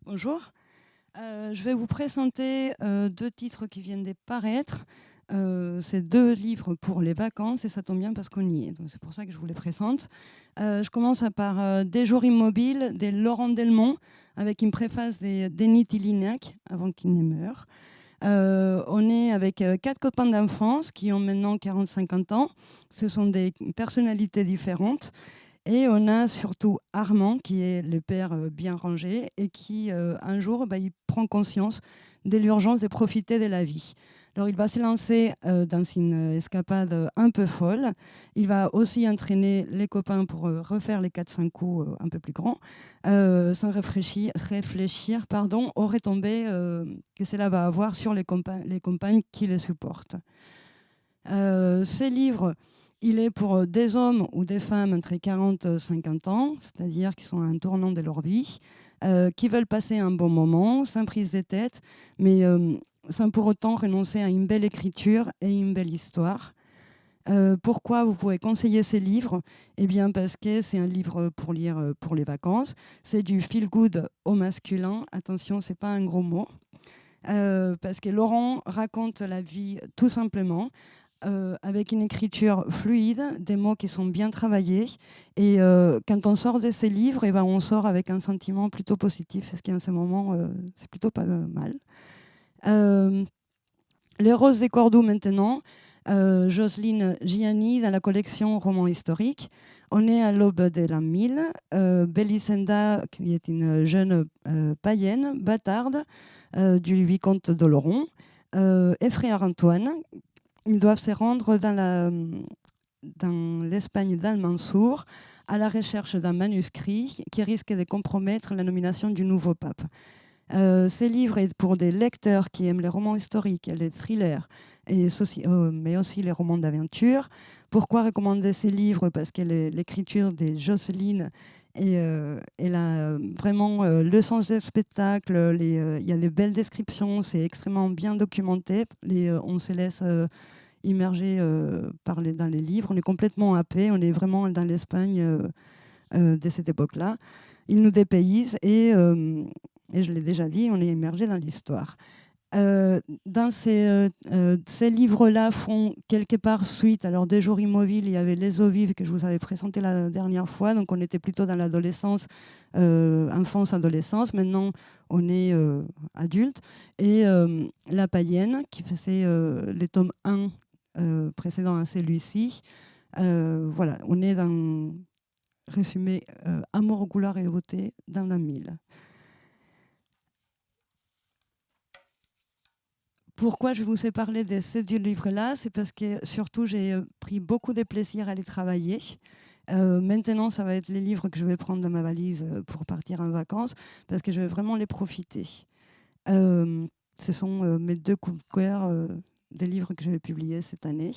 Bonjour. Je vais vous présenter deux titres qui viennent de paraître. C'est deux livres pour les vacances et ça tombe bien parce qu'on y est. Donc c'est pour ça que je vous les présente. Je commence par Des jours immobiles de Laurent Delmont avec une préface d'Enid Tillinac avant qu'il ne meure. On est avec quatre copains d'enfance qui ont maintenant 40-50 ans. Ce sont des personnalités différentes. Et on a surtout Armand, qui est le père bien rangé et qui, un jour, il prend conscience de l'urgence de profiter de la vie. Alors, il va se lancer dans une escapade un peu folle. Il va aussi entraîner les copains pour refaire les 4-5 coups un peu plus grands, sans réfléchir aux retombées que cela va avoir sur les compagnes qui les supportent. Ces livres, il est pour des hommes ou des femmes entre 40 et 50 ans, c'est-à-dire qui sont à un tournant de leur vie, qui veulent passer un bon moment, sans prise de tête, mais sans pour autant renoncer à une belle écriture et une belle histoire. Pourquoi vous pouvez conseiller ces livres? Eh bien parce que c'est un livre pour lire pour les vacances. C'est du feel good au masculin. Attention, c'est pas un gros mot. Parce que Laurent raconte la vie tout simplement, avec une écriture fluide, des mots qui sont bien travaillés. Et quand on sort de ces livres, on sort avec un sentiment plutôt positif, parce qu'en ce moment, c'est plutôt pas mal. Les Roses des Cordoue maintenant, Jocelyne Gianni dans la collection Romans historiques. On est à l'aube de l'an 1000. Belisenda, qui est une jeune païenne, bâtarde, du vicomte d'Oloron, et frère Antoine. Ils doivent se rendre dans l'Espagne d'Al-Mansour à la recherche d'un manuscrit qui risque de compromettre la nomination du nouveau pape. Ces livres sont pour des lecteurs qui aiment les romans historiques, les thrillers, mais aussi les romans d'aventure. Pourquoi recommander ces livres? Parce que l'écriture de Jocelyne elle a vraiment le sens du spectacle. Il y a les belles descriptions, c'est extrêmement bien documenté. On se laisse immerger dans les livres. On est complètement happé, on est vraiment dans l'Espagne de cette époque-là. Il nous dépayse et je l'ai déjà dit, on est immergé dans l'histoire. Ces livres-là font quelque part suite. Alors, Des jours immobiles, il y avait Les eaux vives que je vous avais présenté la dernière fois. Donc, on était plutôt dans l'adolescence, enfance, adolescence. Maintenant, on est adulte. Et La païenne, qui faisait les tomes 1 précédents à celui-ci. Voilà, on est dans, résumé, amour, gloire et beauté dans la mille. Pourquoi je vous ai parlé de ces deux livres-là? C'est parce que surtout j'ai pris beaucoup de plaisir à les travailler. Maintenant, ça va être les livres que je vais prendre dans ma valise pour partir en vacances, parce que je vais vraiment les profiter. Ce sont mes deux coups de cœur des livres que je vais publier cette année.